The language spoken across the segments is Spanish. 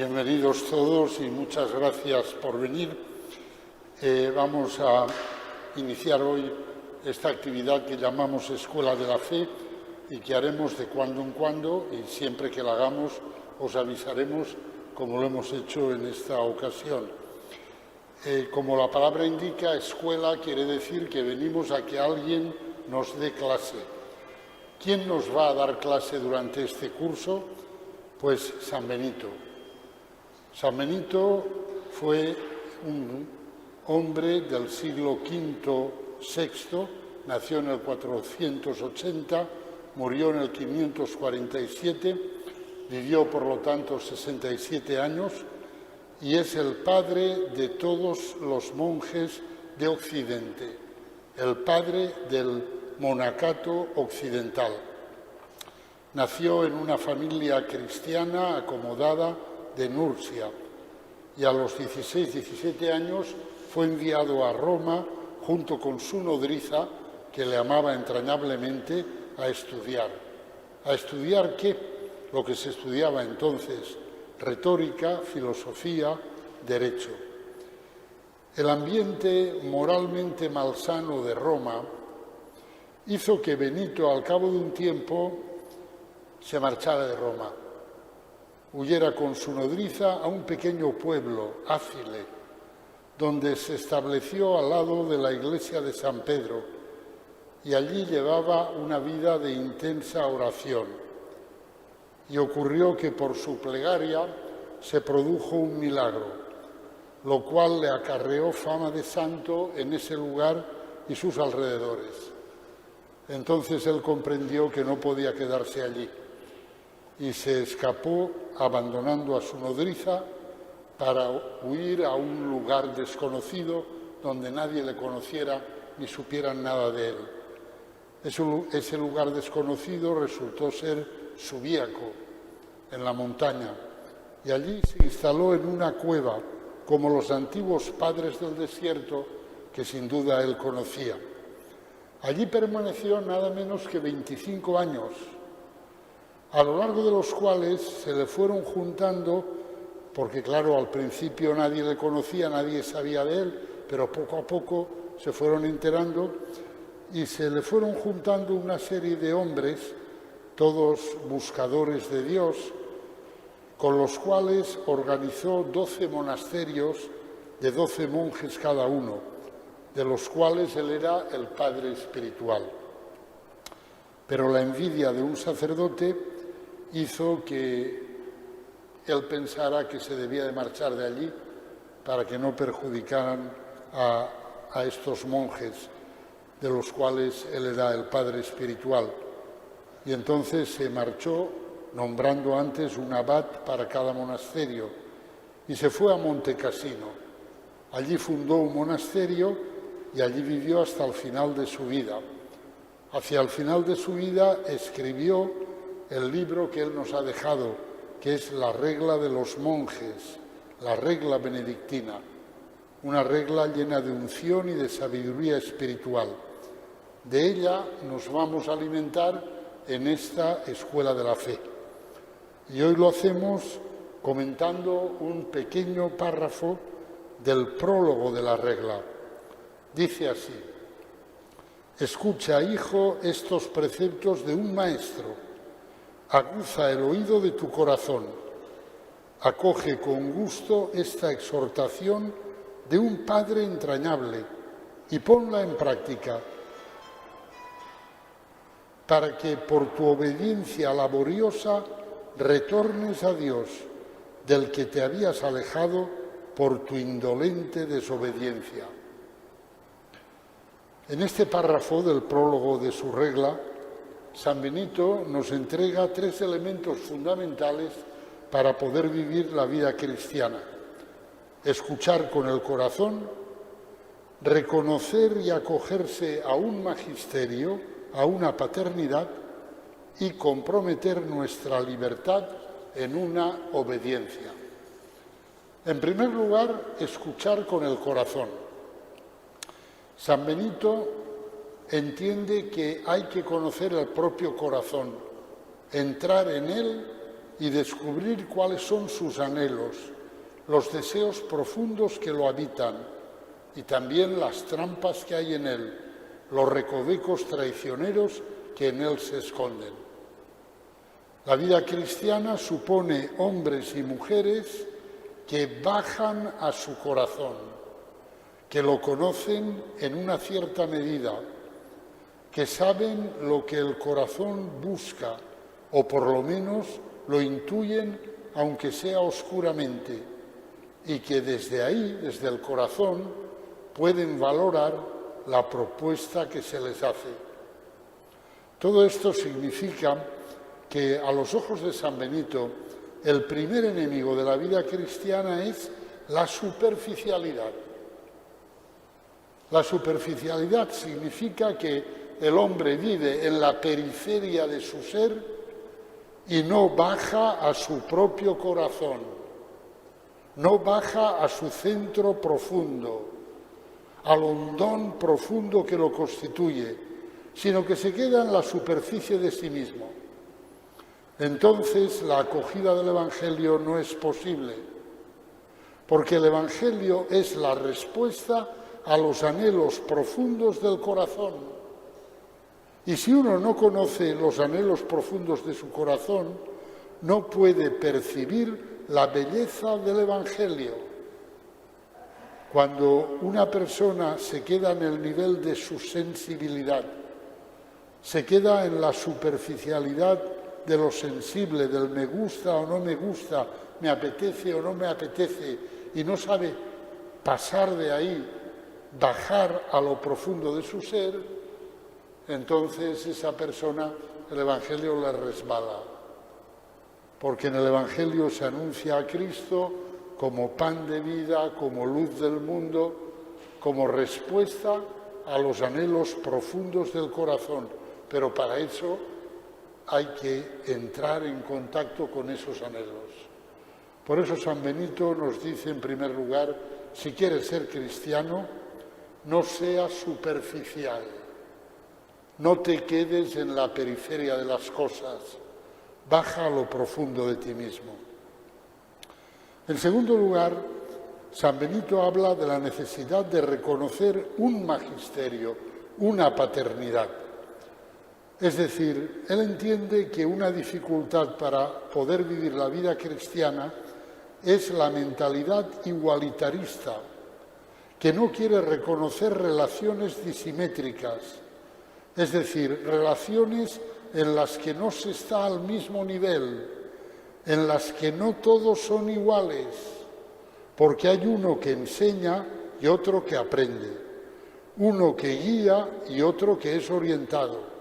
Bienvenidos todos y muchas gracias por venir. Vamos a iniciar hoy esta actividad que llamamos Escuela de la Fe y que haremos de cuando en cuando, y siempre que la hagamos os avisaremos, como lo hemos hecho en esta ocasión. Como la palabra indica, escuela quiere decir que venimos a que alguien nos dé clase. ¿Quién nos va a dar clase durante este curso? Pues San Benito. San Benito fue un hombre del siglo V-VI, nació en el 480, murió en el 547, vivió por lo tanto 67 años y es el padre de todos los monjes de Occidente, el padre del monacato occidental. Nació en una familia cristiana acomodada de Nursia y a los 16-17 años fue enviado a Roma junto con su nodriza, que le amaba entrañablemente, a estudiar. ¿A estudiar qué? Lo que se estudiaba entonces: retórica, filosofía, derecho. El ambiente moralmente malsano de Roma hizo que Benito, al cabo de un tiempo, se marchara de Roma, huyera con su nodriza a un pequeño pueblo, Áfile, donde se estableció al lado de la iglesia de San Pedro y allí llevaba una vida de intensa oración. Y ocurrió que por su plegaria se produjo un milagro, lo cual le acarreó fama de santo en ese lugar y sus alrededores. Entonces él comprendió que no podía quedarse allí y se escapó abandonando a su nodriza para huir a un lugar desconocido donde nadie le conociera ni supieran nada de él. Ese lugar desconocido resultó ser Subíaco, en la montaña, y allí se instaló en una cueva, como los antiguos padres del desierto que sin duda él conocía. Allí permaneció nada menos que 25 años, a lo largo de los cuales se le fueron juntando, porque claro, al principio nadie le conocía, nadie sabía de él, pero poco a poco se fueron enterando y se le fueron juntando una serie de hombres, todos buscadores de Dios, con los cuales organizó 12 monasterios de 12 monjes cada uno, de los cuales él era el padre espiritual. Pero la envidia de un sacerdote hizo que él pensara que se debía de marchar de allí para que no perjudicaran a estos monjes, de los cuales él era el padre espiritual. Y entonces se marchó, nombrando antes un abad para cada monasterio, y se fue a Montecassino. Allí fundó un monasterio y allí vivió hasta el final de su vida. Hacia el final de su vida escribió el libro que él nos ha dejado, que es la regla de los monjes, la regla benedictina, una regla llena de unción y de sabiduría espiritual. De ella nos vamos a alimentar en esta Escuela de la Fe. Y hoy lo hacemos comentando un pequeño párrafo del prólogo de la regla. Dice así: escucha, hijo, estos preceptos de un maestro. Aguza el oído de tu corazón, acoge con gusto esta exhortación de un Padre entrañable y ponla en práctica, para que por tu obediencia laboriosa retornes a Dios, del que te habías alejado por tu indolente desobediencia. En este párrafo del prólogo de su regla, San Benito nos entrega 3 elementos fundamentales para poder vivir la vida cristiana: escuchar con el corazón, reconocer y acogerse a un magisterio, a una paternidad, y comprometer nuestra libertad en una obediencia. En primer lugar, escuchar con el corazón. San Benito entiende que hay que conocer el propio corazón, entrar en él y descubrir cuáles son sus anhelos, los deseos profundos que lo habitan y también las trampas que hay en él, los recovecos traicioneros que en él se esconden. La vida cristiana supone hombres y mujeres que bajan a su corazón, que lo conocen en una cierta medida, que saben lo que el corazón busca, o por lo menos lo intuyen, aunque sea oscuramente, y que desde ahí, desde el corazón, pueden valorar la propuesta que se les hace. Todo esto significa que a los ojos de San Benito, el primer enemigo de la vida cristiana es la superficialidad. La superficialidad significa que el hombre vive en la periferia de su ser y no baja a su propio corazón, no baja a su centro profundo, al hondón profundo que lo constituye, sino que se queda en la superficie de sí mismo. Entonces la acogida del Evangelio no es posible, porque el Evangelio es la respuesta a los anhelos profundos del corazón. Y si uno no conoce los anhelos profundos de su corazón, no puede percibir la belleza del Evangelio. Cuando una persona se queda en el nivel de su sensibilidad, se queda en la superficialidad de lo sensible, del me gusta o no me gusta, me apetece o no me apetece, y no sabe pasar de ahí, bajar a lo profundo de su ser, entonces esa persona, el Evangelio le resbala, porque en el Evangelio se anuncia a Cristo como pan de vida, como luz del mundo, como respuesta a los anhelos profundos del corazón, pero para eso hay que entrar en contacto con esos anhelos. Por eso San Benito nos dice, en primer lugar, si quieres ser cristiano, no seas superficial. No te quedes en la periferia de las cosas, baja a lo profundo de ti mismo. En segundo lugar, San Benito habla de la necesidad de reconocer un magisterio, una paternidad. Es decir, él entiende que una dificultad para poder vivir la vida cristiana es la mentalidad igualitarista, que no quiere reconocer relaciones disimétricas, es decir, relaciones en las que no se está al mismo nivel, en las que no todos son iguales, porque hay uno que enseña y otro que aprende, uno que guía y otro que es orientado,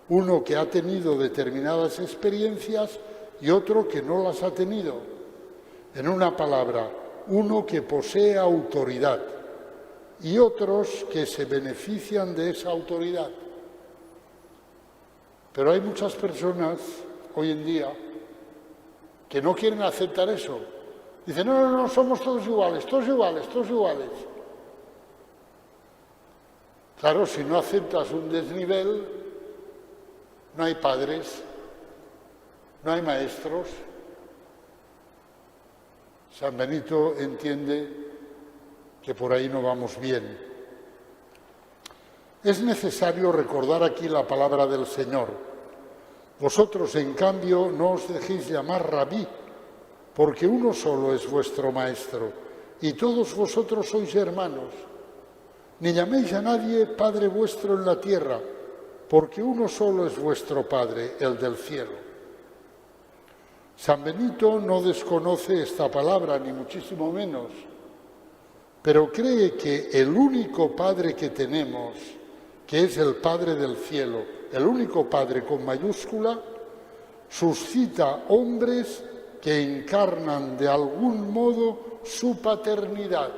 uno que ha tenido determinadas experiencias y otro que no las ha tenido. En una palabra, uno que posee autoridad y otros que se benefician de esa autoridad. Pero hay muchas personas hoy en día que no quieren aceptar eso. Dicen, no, somos todos iguales, todos iguales, todos iguales. Claro, si no aceptas un desnivel, no hay padres, no hay maestros. San Benito entiende que por ahí no vamos bien. Es necesario recordar aquí la palabra del Señor. Vosotros, en cambio, no os dejéis llamar rabí, porque uno solo es vuestro maestro, y todos vosotros sois hermanos. Ni llaméis a nadie Padre vuestro en la tierra, porque uno solo es vuestro Padre, el del cielo. San Benito no desconoce esta palabra, ni muchísimo menos, pero cree que el único Padre que tenemos, que es el Padre del cielo, el único Padre con mayúscula, suscita hombres que encarnan de algún modo su paternidad,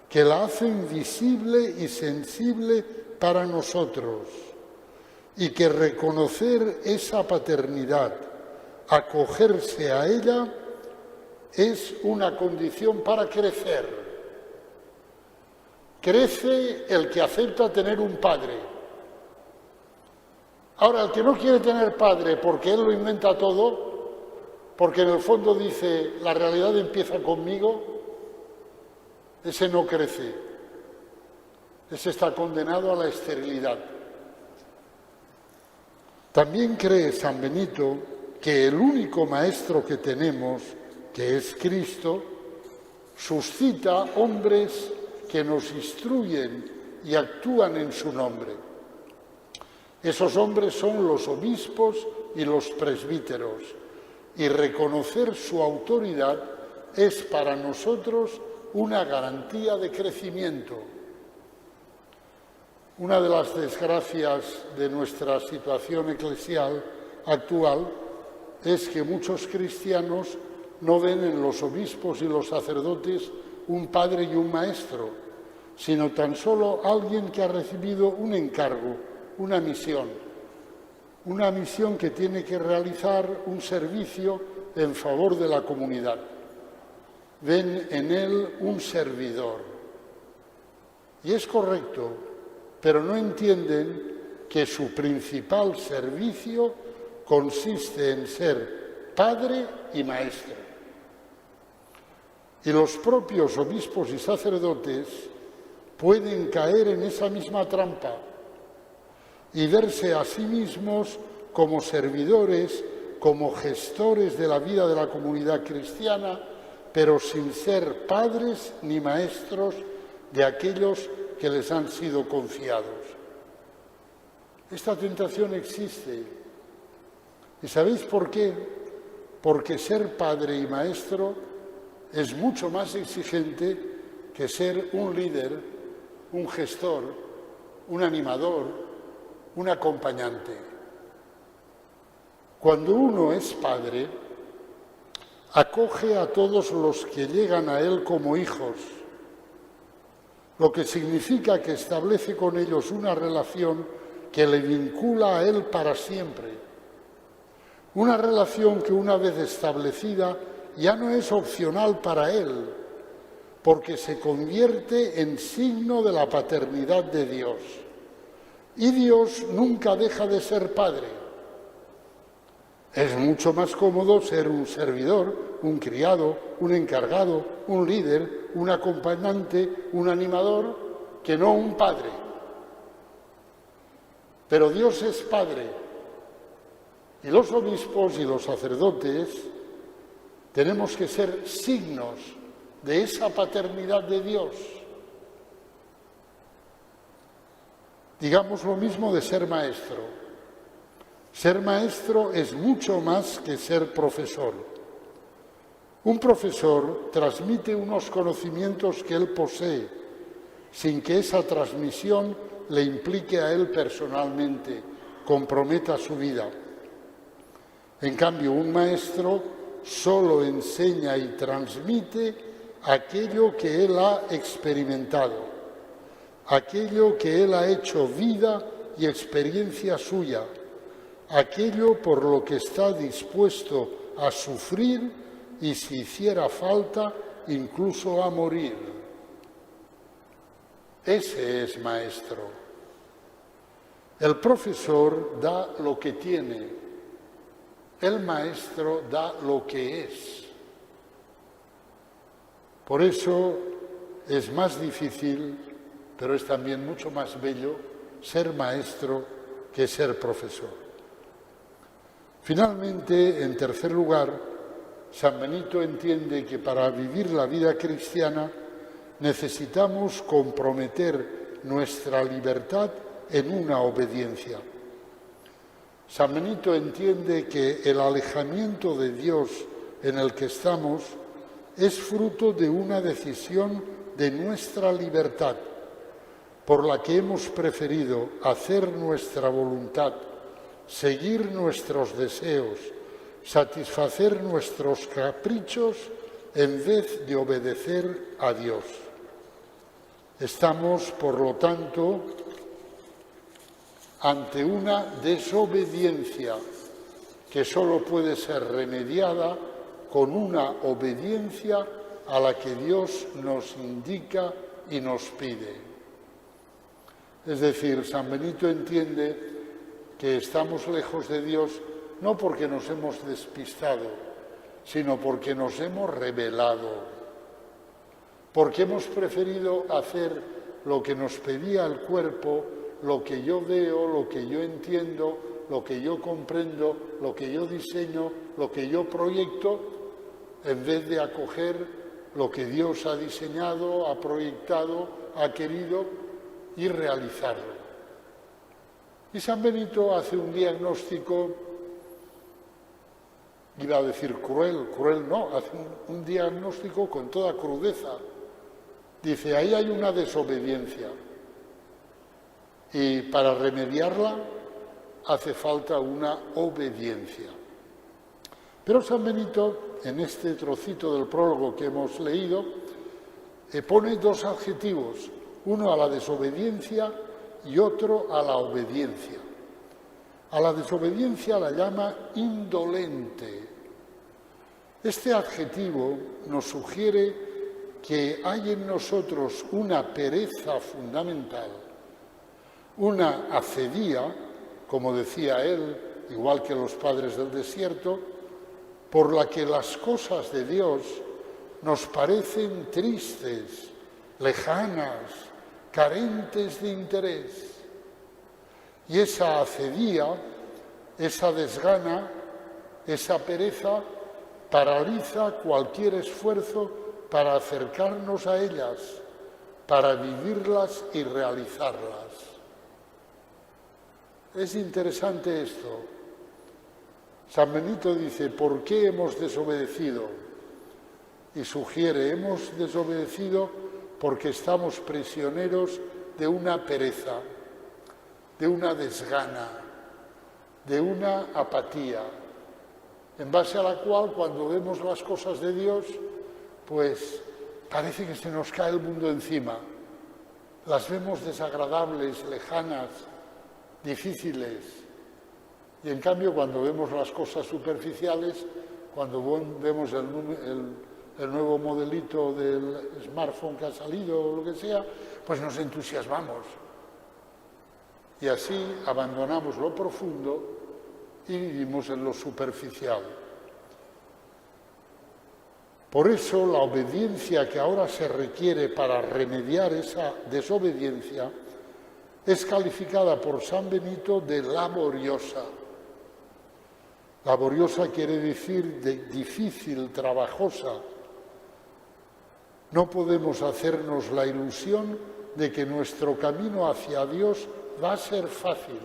que la hacen visible y sensible para nosotros, y que reconocer esa paternidad, acogerse a ella, es una condición para crecer. Crece el que acepta tener un padre. Ahora, el que no quiere tener padre porque él lo inventa todo, porque en el fondo dice, la realidad empieza conmigo, ese no crece, ese está condenado a la esterilidad. También cree San Benito que el único maestro que tenemos, que es Cristo, suscita hombres que nos instruyen y actúan en su nombre. Esos hombres son los obispos y los presbíteros, y reconocer su autoridad es para nosotros una garantía de crecimiento. Una de las desgracias de nuestra situación eclesial actual es que muchos cristianos no ven en los obispos y los sacerdotes un padre y un maestro, sino tan solo alguien que ha recibido un encargo, una misión que tiene que realizar un servicio en favor de la comunidad. Ven en él un servidor. Y es correcto, pero no entienden que su principal servicio consiste en ser padre y maestro. Y los propios obispos y sacerdotes pueden caer en esa misma trampa y verse a sí mismos como servidores, como gestores de la vida de la comunidad cristiana, pero sin ser padres ni maestros de aquellos que les han sido confiados. Esta tentación existe. ¿Y sabéis por qué? Porque ser padre y maestro es mucho más exigente que ser un líder, un gestor, un animador, un acompañante. Cuando uno es padre, acoge a todos los que llegan a él como hijos, lo que significa que establece con ellos una relación que le vincula a él para siempre. Una relación que una vez establecida ya no es opcional para él, porque se convierte en signo de la paternidad de Dios. Y Dios nunca deja de ser Padre. Es mucho más cómodo ser un servidor, un criado, un encargado, un líder, un acompañante, un animador, que no un padre. Pero Dios es Padre. Y los obispos y los sacerdotes tenemos que ser signos de esa paternidad de Dios. Digamos lo mismo de ser maestro. Ser maestro es mucho más que ser profesor. Un profesor transmite unos conocimientos que él posee, sin que esa transmisión le implique a él personalmente, comprometa su vida. En cambio, un maestro solo enseña y transmite aquello que él ha experimentado, aquello que él ha hecho vida y experiencia suya, aquello por lo que está dispuesto a sufrir y, si hiciera falta, incluso a morir. Ese es maestro. El profesor da lo que tiene. El maestro da lo que es. Por eso es más difícil, pero es también mucho más bello, ser maestro que ser profesor. Finalmente, en tercer lugar, San Benito entiende que para vivir la vida cristiana necesitamos comprometer nuestra libertad en una obediencia. San Benito entiende que el alejamiento de Dios en el que estamos es fruto de una decisión de nuestra libertad, por la que hemos preferido hacer nuestra voluntad, seguir nuestros deseos, satisfacer nuestros caprichos en vez de obedecer a Dios. Estamos, por lo tanto, ante una desobediencia que solo puede ser remediada con una obediencia a la que Dios nos indica y nos pide. Es decir, San Benito entiende que estamos lejos de Dios no porque nos hemos despistado, sino porque nos hemos rebelado, porque hemos preferido hacer lo que nos pedía el cuerpo, lo que yo veo, lo que yo entiendo, lo que yo comprendo, lo que yo diseño, lo que yo proyecto, en vez de acoger lo que Dios ha diseñado, ha proyectado, ha querido y realizarlo. Y San Benito hace un diagnóstico, iba a decir cruel no, hace un diagnóstico con toda crudeza. Dice, ahí hay una desobediencia y para remediarla hace falta una obediencia. Pero San Benito, en este trocito del prólogo que hemos leído, pone dos adjetivos, uno a la desobediencia y otro a la obediencia. A la desobediencia la llama indolente. Este adjetivo nos sugiere que hay en nosotros una pereza fundamental, una acedía, como decía él, igual que los padres del desierto, por la que las cosas de Dios nos parecen tristes, lejanas, carentes de interés. Y esa acedía, esa desgana, esa pereza paraliza cualquier esfuerzo para acercarnos a ellas, para vivirlas y realizarlas. Es interesante esto. San Benito dice, ¿por qué hemos desobedecido? Y sugiere, hemos desobedecido porque estamos prisioneros de una pereza, de una desgana, de una apatía, en base a la cual cuando vemos las cosas de Dios, pues parece que se nos cae el mundo encima. Las vemos desagradables, lejanas, difíciles. Y en cambio, cuando vemos las cosas superficiales, cuando vemos el nuevo modelito del smartphone que ha salido o lo que sea, pues nos entusiasmamos. Y así abandonamos lo profundo y vivimos en lo superficial. Por eso la obediencia que ahora se requiere para remediar esa desobediencia es calificada por San Benito de laboriosa. Laboriosa quiere decir de difícil, trabajosa. No podemos hacernos la ilusión de que nuestro camino hacia Dios va a ser fácil,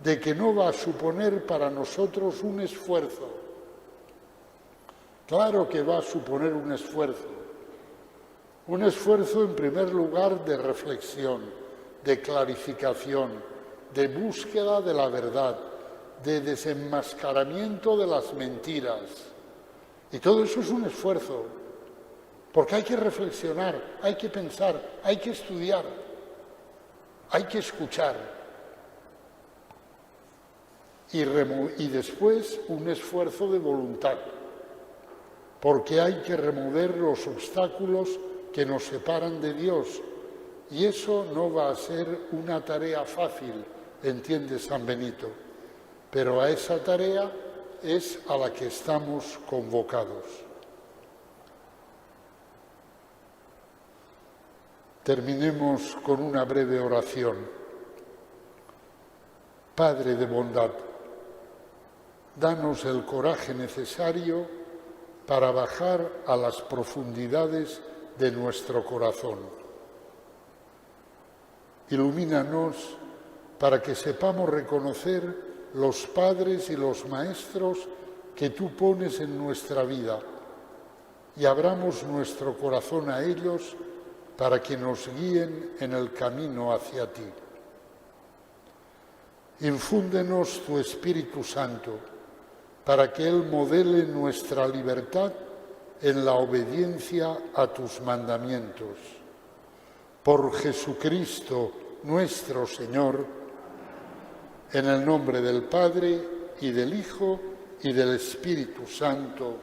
de que no va a suponer para nosotros un esfuerzo. Claro que va a suponer un esfuerzo en primer lugar de reflexión, de clarificación, de búsqueda de la verdad, de desenmascaramiento de las mentiras. Y todo eso es un esfuerzo, porque hay que reflexionar, hay que pensar, hay que estudiar, hay que escuchar. Y después un esfuerzo de voluntad, porque hay que remover los obstáculos que nos separan de Dios. Y eso no va a ser una tarea fácil, entiende San Benito, pero a esa tarea es a la que estamos convocados. Terminemos con una breve oración. Padre de bondad, danos el coraje necesario para bajar a las profundidades de nuestro corazón. Ilumínanos para que sepamos reconocer los padres y los maestros que tú pones en nuestra vida y abramos nuestro corazón a ellos para que nos guíen en el camino hacia ti. Infúndenos tu Espíritu Santo para que Él modele nuestra libertad en la obediencia a tus mandamientos. Por Jesucristo nuestro Señor, en el nombre del Padre, y del Hijo, y del Espíritu Santo.